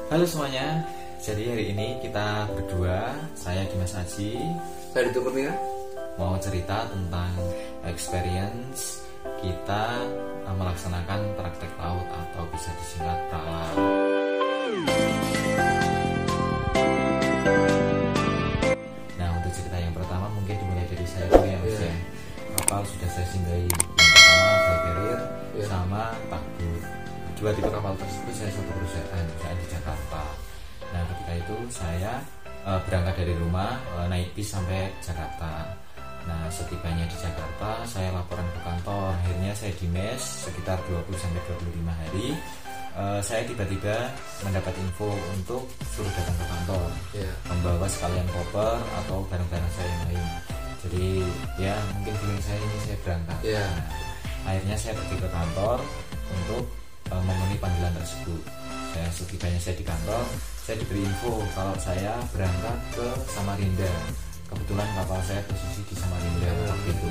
Halo semuanya, jadi hari ini kita berdua, saya Dimas Haji, saya Dito Kurnia, mau cerita tentang experience kita melaksanakan praktek laut atau bisa disingkat pralat. Nah, untuk cerita yang pertama mungkin dimulai dari saya dulu ya Mas ya. Kapal sudah saya singgahi, yang pertama Balkerir sama Takbur. Dua tipe kapal tersebut saya satu perusahaan di Jakarta. Nah, ketika itu saya berangkat dari rumah naik bis sampai Jakarta. Nah, setibanya di Jakarta saya laporan ke kantor. Akhirnya saya di mes sekitar 20-25 hari. Saya tiba-tiba mendapat info untuk suruh datang ke kantor, membawa sekalian koper atau barang-barang saya yang lain. Jadi ya mungkin feeling saya ini saya berangkat. Nah, akhirnya saya pergi ke kantor untuk memenuhi panggilan tersebut. Setibanya saya di kantor, saya diberi info kalau saya berangkat ke Samarinda. Kebetulan kapal saya posisi di Samarinda waktu itu.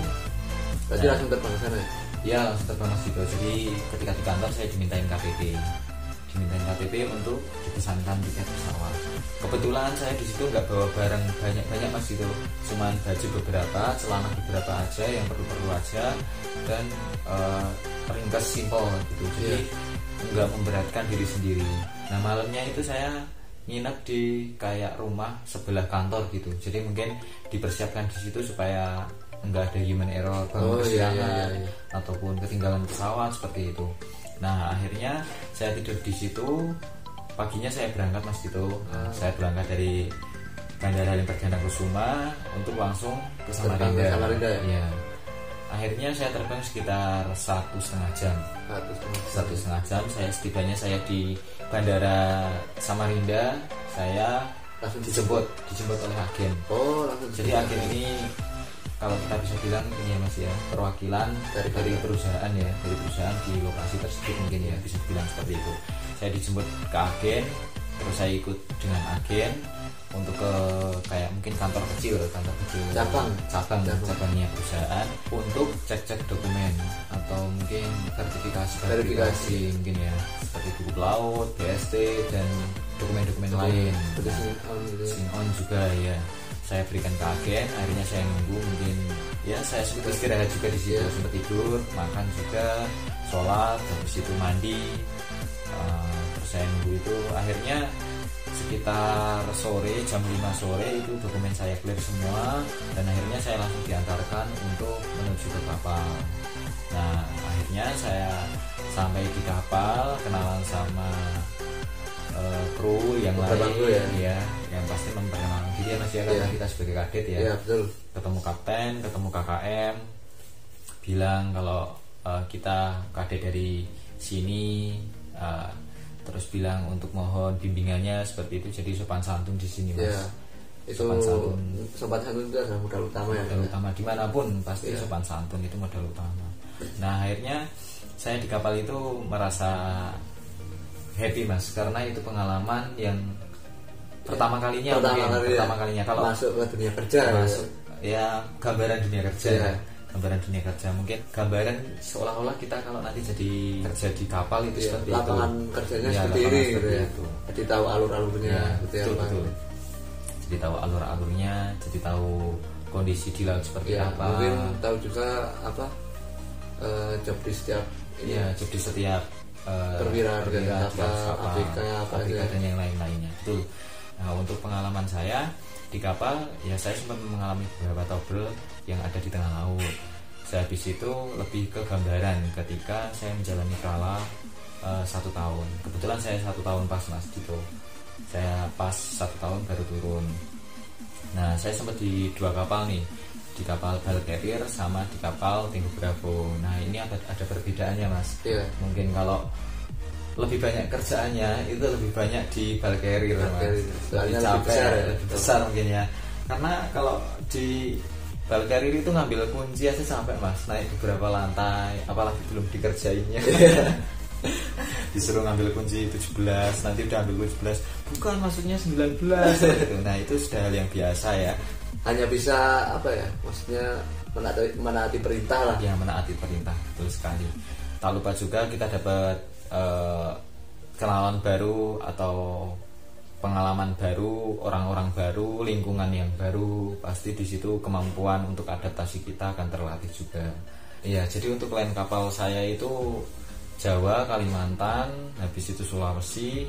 Berarti langsung terbang ke sana ya? Iya, langsung terbang Mas Dito. Jadi ketika di kantor saya dimintain KTP untuk dipesankan tiket pesawat. Kebetulan saya di situ nggak bawa barang banyak Mas Dito, cuman baju beberapa, celana beberapa aja yang perlu aja, dan ringkas simpel gitu. Jadi nggak memberatkan diri sendiri. Nah, malamnya itu saya nginep di kayak rumah sebelah kantor gitu. Jadi mungkin dipersiapkan di situ supaya nggak ada human error, kesiangan ataupun ketinggalan pesawat seperti itu. Nah, akhirnya saya tidur di situ. Paginya saya berangkat Mas Dito. Saya berangkat dari Bandara Halim Perdana Kusuma untuk langsung ke Samarinda. Ya. Akhirnya saya terbang sekitar 1,5 jam. 1,5 jam. Setibanya saya di Bandara Samarinda, saya langsung dijemput oleh agen. Jadi agen ini kalau kita bisa bilang ini ya Mas ya, perwakilan dari perusahaan ya, dari perusahaan di lokasi tersebut mungkin ya, bisa dibilang seperti itu. Saya dijemput ke agen, terus saya ikut dengan agen untuk ke kayak mungkin kantor kecil cabangnya perusahaan untuk cek dokumen atau mungkin verifikasi mungkin ya, seperti buku pelaut, BST dan dokumen lain. SIM-on juga ya. Saya berikan ke agen, akhirnya saya nunggu, mungkin ya saya sempat istirahat juga di situ, sempat tidur, makan juga, sholat, habis itu mandi, terus saya nunggu itu. Akhirnya sekitar sore, jam 5 sore itu dokumen saya clear semua, dan akhirnya saya langsung diantarkan untuk menuju ke kapal. Nah, akhirnya saya sampai di kapal, kenalan sama kru yang lain ya, yang pasti memperkenalkan diri ya Mas ya, karena kita sebagai kadet ya. Betul. Ketemu kapten, ketemu KKM, bilang kalau kita kadet dari sini, terus bilang untuk mohon bimbingannya seperti itu. Jadi sopan santun di sini Mas. Itu sopan santun itu adalah modal utama ya. Modal utama dimanapun pasti sopan santun itu modal utama. Nah, akhirnya saya di kapal itu merasa happy Mas, karena itu pengalaman yang pertama kalinya kalau masuk ke dunia kerja, gambaran dunia kerja. Gambaran dunia kerja, mungkin gambaran seolah-olah kita kalau nanti jadi kerja di kapal itu seperti lapangan itu. Kerjanya seperti ini gitu ya. Jadi tahu alur-alurnya, betul. Jadi tahu alur-alurnya, jadi tahu kondisi di laut seperti apa. Mungkin tahu juga apa job di setiap perwira ABK dan yang lain-lainnya. Betul. Nah, untuk pengalaman saya di kapal ya, saya sempat mengalami beberapa trouble yang ada di tengah laut. Saya habis itu lebih ke gambaran ketika saya menjalani kala 1 tahun. Kebetulan saya 1 tahun pas Mas Dito. Saya pas 1 tahun baru turun. Nah, saya sempat di 2 kapal nih, di kapal Balkerir sama di kapal Tengku Bravo. Nah, ini ada perbedaannya Mas. Mungkin kalau lebih banyak kerjaannya itu lebih banyak di Balkerir Mas. Lebih capek, lebih besar mungkin ya. Karena kalau di Balkerir itu ngambil kunci aja sampai Mas, naik beberapa lantai, apalagi belum dikerjainnya. Disuruh ngambil kunci 17, nanti udah ambil kunci 11, bukan maksudnya 19 gitu. Nah, itu sudah hal yang biasa ya. Hanya bisa maksudnya menaati perintah lah. Ya, menaati perintah, betul sekali. Tak lupa juga kita dapat kenalan baru atau pengalaman baru, orang-orang baru, lingkungan yang baru, pasti di situ kemampuan untuk adaptasi kita akan terlatih juga. Iya, jadi untuk lain kapal saya itu Jawa, Kalimantan, habis itu Sulawesi,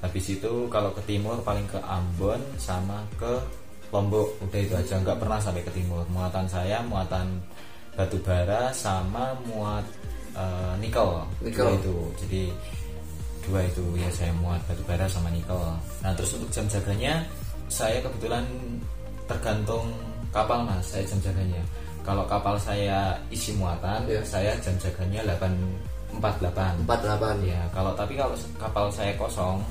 habis itu kalau ke timur paling ke Ambon sama ke Lombok. Udah itu aja, nggak pernah sampai ke timur. Muatan saya muatan batu bara sama muat nikel. Itu. Jadi dua itu ya, saya muat batu bara sama nikel. Nah terus untuk jam jaganya saya kebetulan tergantung kapal mas, saya jam jaganya. Kalau kapal saya isi muatan, saya jam jaganya 8.48 ya. Kalau kapal saya kosong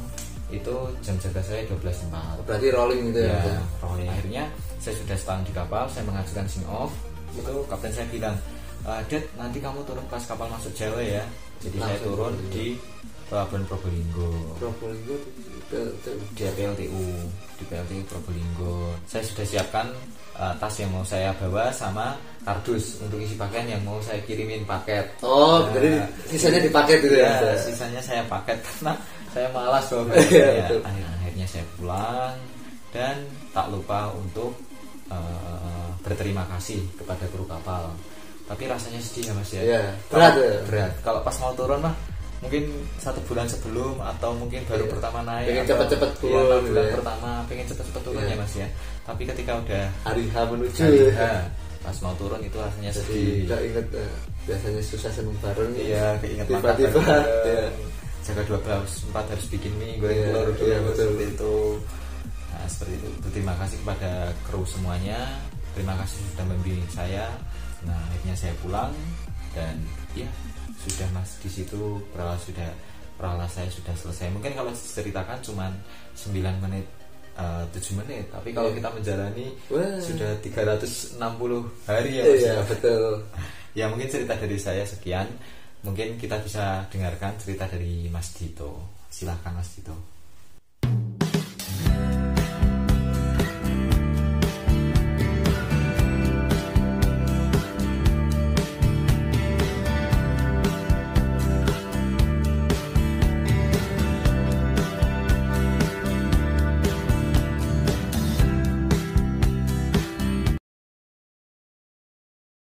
itu jam jaga saya 12.4. Berarti rolling gitu ya? Rolling. Akhirnya saya sudah setahun di kapal, saya mengajukan sing off. Itu kapten saya bilang, Dad nanti kamu turun pas kapal masuk Jawa ya. Jadi saya turun di Pelabuhan Probolinggo di PLTU Probolinggo. Saya sudah siapkan tas yang mau saya bawa sama kardus untuk isi pakaian yang mau saya kirimin paket. Jadi sisanya dipaket gitu ya? Sisanya saya paket karena saya malas bawa paketnya. Akhirnya saya pulang dan tak lupa untuk berterima kasih kepada kru kapal. Tapi rasanya sedih ya mas ya. Berat. Kalau pas mau turun mah mungkin 1 bulan sebelum atau mungkin baru pertama naik, pengen cepet-cepet turun, bulan pertama pengen cepet-cepet turun ya mas ya. Tapi ketika udah hari H menuju pas mau turun itu rasanya sedih. Tidak inget biasanya susah seneng bareng. Iya, keinget tiba-tiba jaga 12.4 harus bikin mie goreng telur seperti itu. Nah seperti itu. Terima kasih kepada kru semuanya. Terima kasih sudah membimbing saya. Nah akhirnya saya pulang dan ya sudah mas, di situ perala saya sudah selesai. Mungkin kalau ceritakan cuma 9 menit 7 menit, tapi kalau kita menjalani sudah 360 hari ya mas. Iya betul. Ya mungkin cerita dari saya sekian. Mungkin kita bisa dengarkan cerita dari Mas Dito. Silahkan Mas Dito.